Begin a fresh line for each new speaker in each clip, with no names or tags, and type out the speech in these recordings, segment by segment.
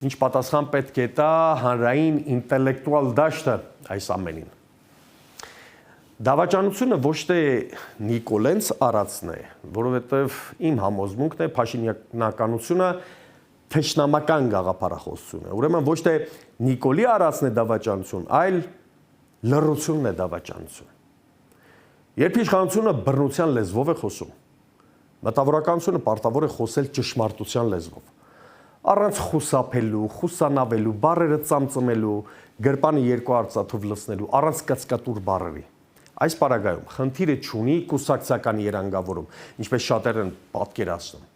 Ինչ պատասխան պետք է տա հանրային ինտելեկտուալ դաշտը այս ամենին։ Դավաճանությունը ոչ թե Նիկոլենց արածն է, որովհետև իմ համոզմունքն է փաշինյանականությունը թշնամական գաղափարախոսություն է։ Ուրեմն ոչ թե Նիկոլի արածն է դավաճանություն, այլ լռությունն է դավաճանություն։ Երբ իշխանությունը բռնության լեզվով է խոսում, մտավորականությունը պարտավոր է խոսել ճշմարտության լեզվով։ Առանց խուսափելու, խուսանավելու, բառերը ծամծմելու, գրպանը երկու արծաթով լցնելու, առանց կծկատուր բառերի։ Այս պարագայում խնդիրը չունի կուսակցական երանգավորում, ինչպես շատերն են պատկերացնում։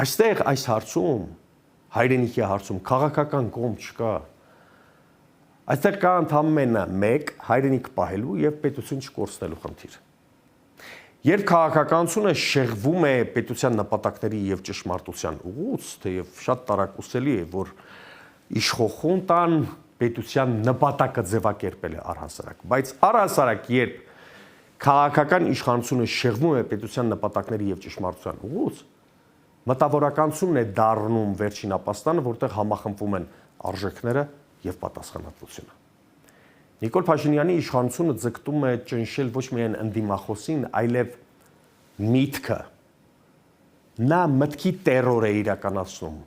Այստեղ այս հարցում, հայրենիքի հարցում քաղաքական կողմ չկա։ Այստեղ կա ընդամենը մեկ հայրենիք պահելու եւ պետություն չկորցնելու խնդիր։ Երբ քաղաքականությունը շեղվում է պետության նպատակների եւ ճշմարտության ուղուց, թեև շատ տարակուսելի է, որ իշխոխունտան պետության նպատակը ձևակերպել է առհասարակ, բայց առհասարակ երբ քաղաքական իշխանությունը շեղվում է պետության նպատակների եւ ճշմարտության ուղուց, մտավորականությունն է դառնում վերջին ապաստանը, որտեղ համախմբվում են արժեքները եւ պատասխանատվությունը։ Նիկոլ Փաշինյանի իշխանությունը ձգտում է ճնշել ոչ միայն ընդդիմախոսին, այլև միտքը։ Նա մտքի տերոր է իրականացնում։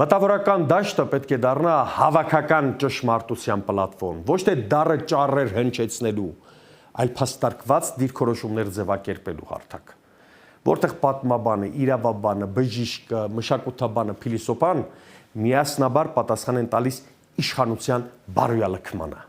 Մտավորական դաշտը պետք է դառնա հավաքական ճշմարտության պլատֆորմ, ոչ թե դառը ճառեր հնչեցնելու, այլ փաստարկված դիրքորոշումներ ձևակերպելու հարթակ, որտեղ պատմաբանը, իրավաբանը, բժիշկը, մշակութաբանը, փիլիսոփան միասնաբար պատասխան են տալիս իշխանության բարոյալքմանը։